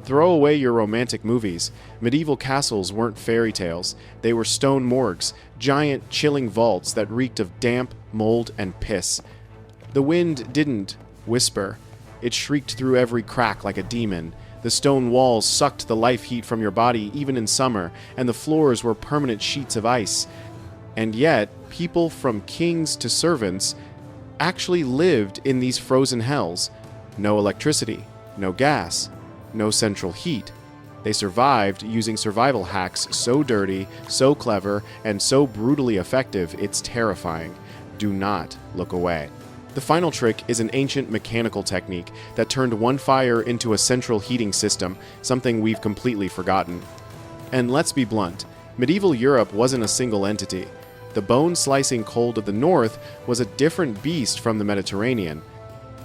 Throw away your romantic movies. Medieval castles weren't fairy tales. They were stone morgues, giant, chilling vaults that reeked of damp, mold, and piss. The wind didn't whisper. It shrieked through every crack like a demon. The stone walls sucked the life heat from your body even in summer, and the floors were permanent sheets of ice. And yet, people from kings to servants actually lived in these frozen hells. No electricity, no gas, no central heat. They survived using survival hacks so dirty, so clever, and so brutally effective, it's terrifying. Do not look away. The final trick is an ancient mechanical technique that turned one fire into a central heating system, something we've completely forgotten. And let's be blunt, medieval Europe wasn't a single entity. The bone-slicing cold of the north was a different beast from the Mediterranean.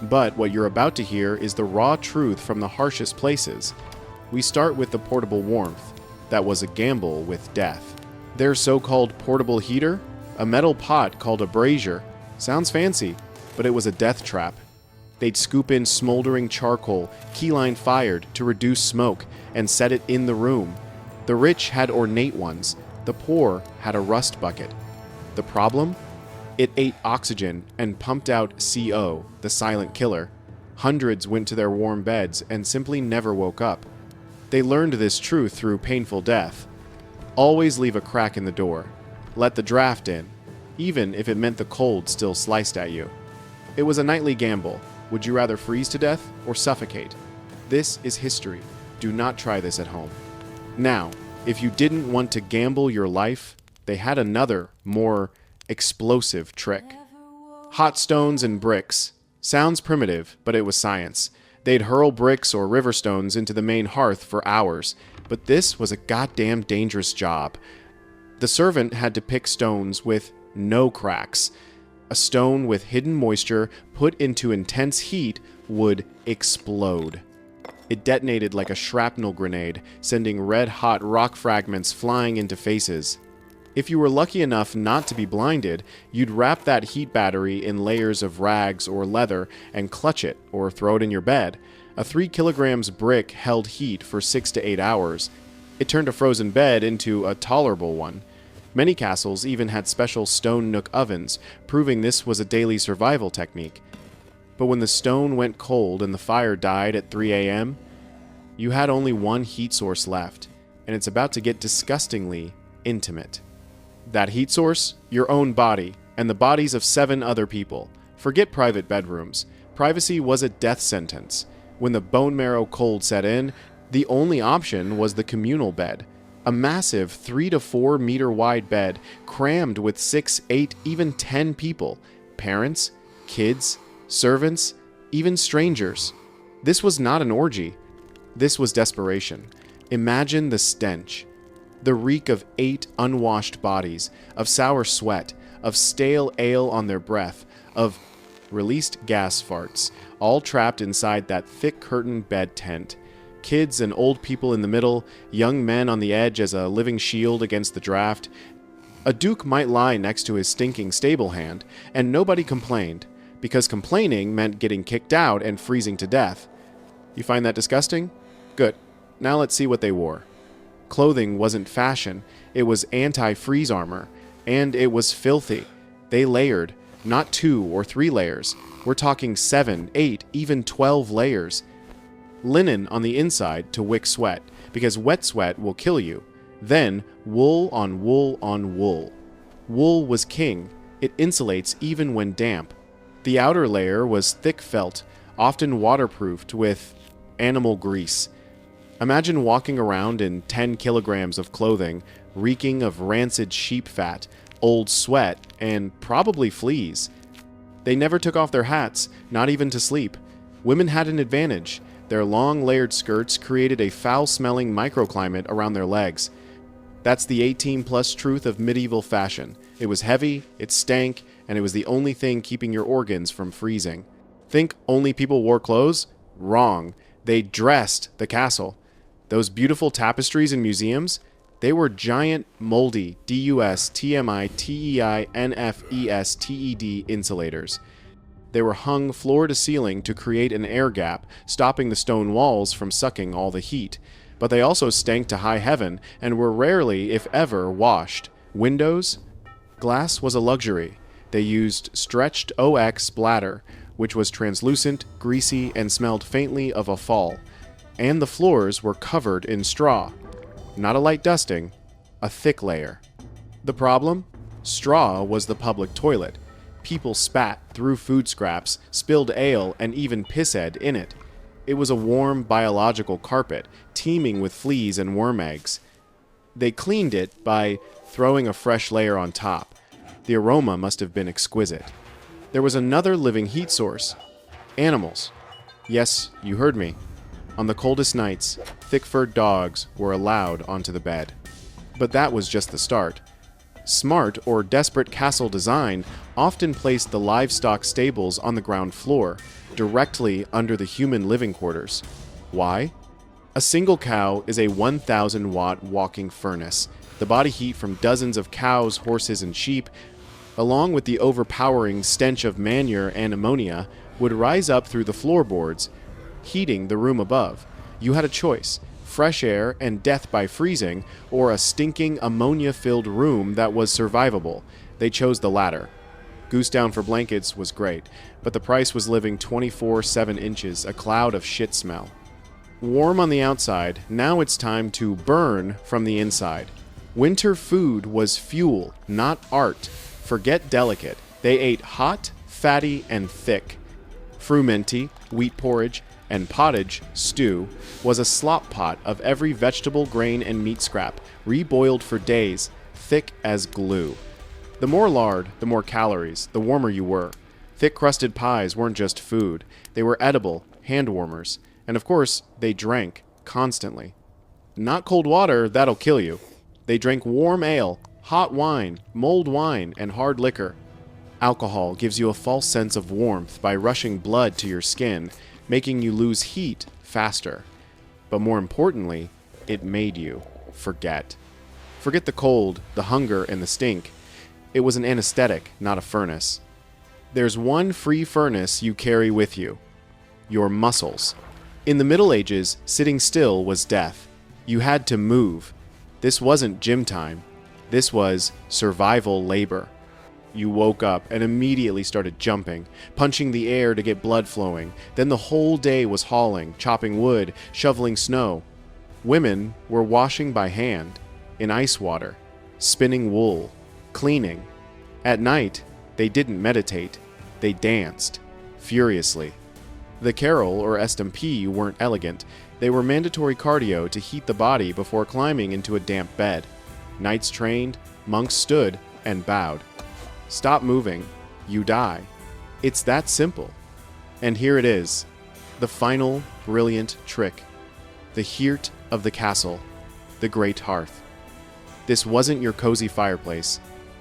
But what you're about to hear is the raw truth from the harshest places. We start with the portable warmth. That was a gamble with death. Their so-called portable heater? A metal pot called a brazier. Sounds fancy, but it was a death trap. They'd scoop in smoldering charcoal, keyline fired to reduce smoke, and set it in the room. The rich had ornate ones. The poor had a rust bucket. The problem? It ate oxygen and pumped out CO, the silent killer. Hundreds went to their warm beds and simply never woke up. They learned this truth through painful death. Always leave a crack in the door. Let the draft in, even if it meant the cold still sliced at you. It was a nightly gamble. Would you rather freeze to death or suffocate? This is history. Do not try this at home. Now, if you didn't want to gamble your life, they had another, more explosive trick. Hot stones and bricks. Sounds primitive, but it was science. They'd hurl bricks or river stones into the main hearth for hours, but this was a goddamn dangerous job. The servant had to pick stones with no cracks. A stone with hidden moisture put into intense heat would explode. It detonated like a shrapnel grenade, sending red-hot rock fragments flying into faces. If you were lucky enough not to be blinded, you'd wrap that heat battery in layers of rags or leather and clutch it or throw it in your bed. A 3 kilograms brick held heat for 6 to 8 hours. It turned a frozen bed into a tolerable one. Many castles even had special stone nook ovens, proving this was a daily survival technique. But when the stone went cold and the fire died at 3 a.m., you had only one heat source left, and it's about to get disgustingly intimate. That heat source? Your own body, and the bodies of 7 other people. Forget private bedrooms. Privacy was a death sentence. When the bone marrow cold set in, the only option was the communal bed. A massive 3 to 4 meter wide bed crammed with 6, 8, even 10 people. Parents, kids, servants, even strangers. This was not an orgy. This was desperation. Imagine the stench. The reek of 8 unwashed bodies, of sour sweat, of stale ale on their breath, of released gas farts, all trapped inside that thick curtained bed tent. Kids and old people in the middle, young men on the edge as a living shield against the draft. A duke might lie next to his stinking stable hand, and nobody complained, because complaining meant getting kicked out and freezing to death. You find that disgusting? Good. Now let's see what they wore. Clothing wasn't fashion, it was anti-freeze armor, and it was filthy. They layered, not 2 or 3 layers. We're talking 7, 8, even 12 layers. Linen on the inside to wick sweat, because wet sweat will kill you. Then, wool on wool on wool. Wool was king. It insulates even when damp. The outer layer was thick felt, often waterproofed with animal grease. Imagine walking around in 10 kilograms of clothing, reeking of rancid sheep fat, old sweat, and probably fleas. They never took off their hats, not even to sleep. Women had an advantage. Their long layered skirts created a foul-smelling microclimate around their legs. That's the 18-plus truth of medieval fashion. It was heavy, it stank, and it was the only thing keeping your organs from freezing. Think only people wore clothes? Wrong. They dressed the castle. Those beautiful tapestries in museums? They were giant, moldy, DUS, TMI, TEI, NFES, TED insulators. They were hung floor to ceiling to create an air gap, stopping the stone walls from sucking all the heat. But they also stank to high heaven and were rarely, if ever, washed. Windows? Glass was a luxury. They used stretched OX bladder, which was translucent, greasy, and smelled faintly of a fall. And the floors were covered in straw. Not a light dusting, a thick layer. The problem? Straw was the public toilet. People spat, threw food scraps, spilled ale, and even pissed in it. It was a warm, biological carpet, teeming with fleas and worm eggs. They cleaned it by throwing a fresh layer on top. The aroma must have been exquisite. There was another living heat source. Animals. Yes, you heard me. On the coldest nights, thick-furred dogs were allowed onto the bed. But that was just the start. Smart or desperate castle design often placed the livestock stables on the ground floor, directly under the human living quarters. Why? A single cow is a 1,000-watt walking furnace. The body heat from dozens of cows, horses, and sheep, along with the overpowering stench of manure and ammonia, would rise up through the floorboards, heating the room above. You had a choice: fresh air and death by freezing, or a stinking ammonia-filled room that was survivable. They chose the latter. Goose down for blankets was great, but the price was living 24/7 inches, a cloud of shit smell. Warm on the outside, now it's time to burn from the inside. Winter food was fuel, not art. Forget delicate. They ate hot, fatty, and thick. Frumenty, wheat porridge, and pottage, stew, was a slop pot of every vegetable, grain, and meat scrap, reboiled for days, thick as glue. The more lard, the more calories, the warmer you were. Thick-crusted pies weren't just food. They were edible, hand warmers. And of course, they drank, constantly. Not cold water, that'll kill you. They drank warm ale, hot wine, mulled wine, and hard liquor. Alcohol gives you a false sense of warmth by rushing blood to your skin, making you lose heat faster. But more importantly, it made you forget. Forget the cold, the hunger, and the stink. It was an anesthetic, not a furnace. There's one free furnace you carry with you: your muscles. In the Middle Ages, sitting still was death. You had to move. This wasn't gym time. This was survival labor. You woke up and immediately started jumping, punching the air to get blood flowing. Then the whole day was hauling, chopping wood, shoveling snow. Women were washing by hand, in ice water, spinning wool, cleaning. At night, they didn't meditate. They danced, furiously. The carol, or SMP, weren't elegant. They were mandatory cardio to heat the body before climbing into a damp bed. Knights trained, monks stood, and bowed. Stop moving, you die. It's that simple. And here it is, the final brilliant trick. The heart of the castle, the great hearth. This wasn't your cozy fireplace.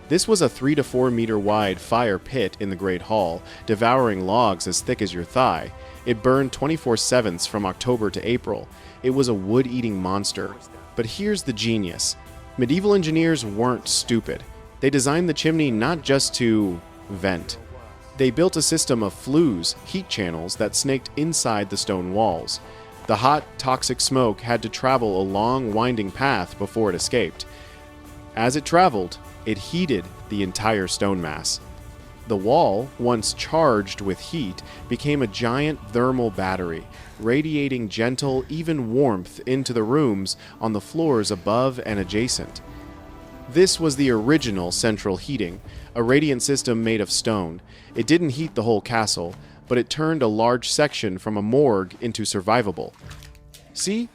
This was a 3 to 4 meter wide fire pit in the great hall, devouring logs as thick as your thigh. It burned 24/7 from October to April. It was a wood-eating monster. But here's the genius. Medieval engineers weren't stupid. They designed the chimney not just to vent. They built a system of flues, heat channels, that snaked inside the stone walls. The hot, toxic smoke had to travel a long, winding path before it escaped. As it traveled, it heated the entire stone mass. The wall, once charged with heat, became a giant thermal battery, radiating gentle, even warmth into the rooms on the floors above and adjacent. This was the original central heating, a radiant system made of stone. It didn't heat the whole castle, but it turned a large section from a morgue into survivable. See?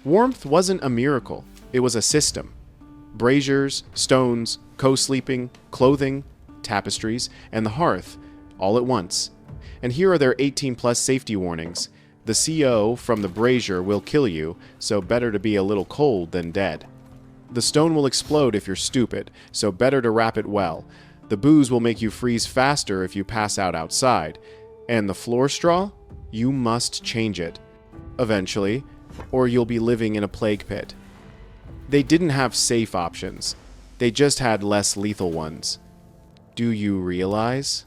Warmth wasn't a miracle. It was a system. Braziers, stones, co-sleeping, clothing, tapestries, and the hearth, all at once. And here are their 18-plus safety warnings. The CO from the brazier will kill you, so better to be a little cold than dead. The stone will explode if you're stupid, so better to wrap it well. The booze will make you freeze faster if you pass out outside. And the floor straw? You must change it. Eventually, or you'll be living in a plague pit. They didn't have safe options. They just had less lethal ones. Do you realize?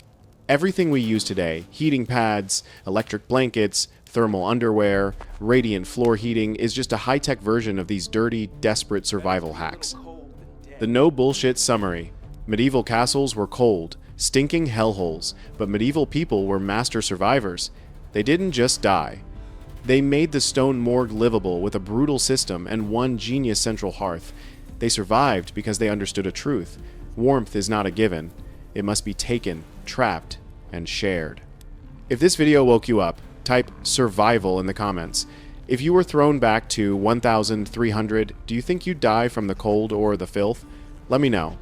Everything we use today, heating pads, electric blankets, thermal underwear, radiant floor heating, is just a high-tech version of these dirty, desperate survival hacks. The no bullshit summary. Medieval castles were cold, stinking hellholes, but medieval people were master survivors. They didn't just die. They made the stone morgue livable with a brutal system and one genius central hearth. They survived because they understood a truth. Warmth is not a given. It must be taken, trapped, and shared. If this video woke you up, type survival in the comments. If you were thrown back to 1300, do you think you'd die from the cold or the filth? Let me know.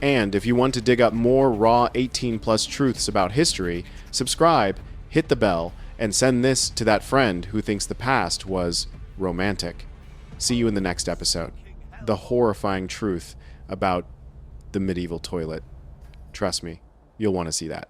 And if you want to dig up more raw 18+ truths about history, subscribe, hit the bell, and send this to that friend who thinks the past was romantic. See you in the next episode. The horrifying truth about the medieval toilet. Trust me, you'll want to see that.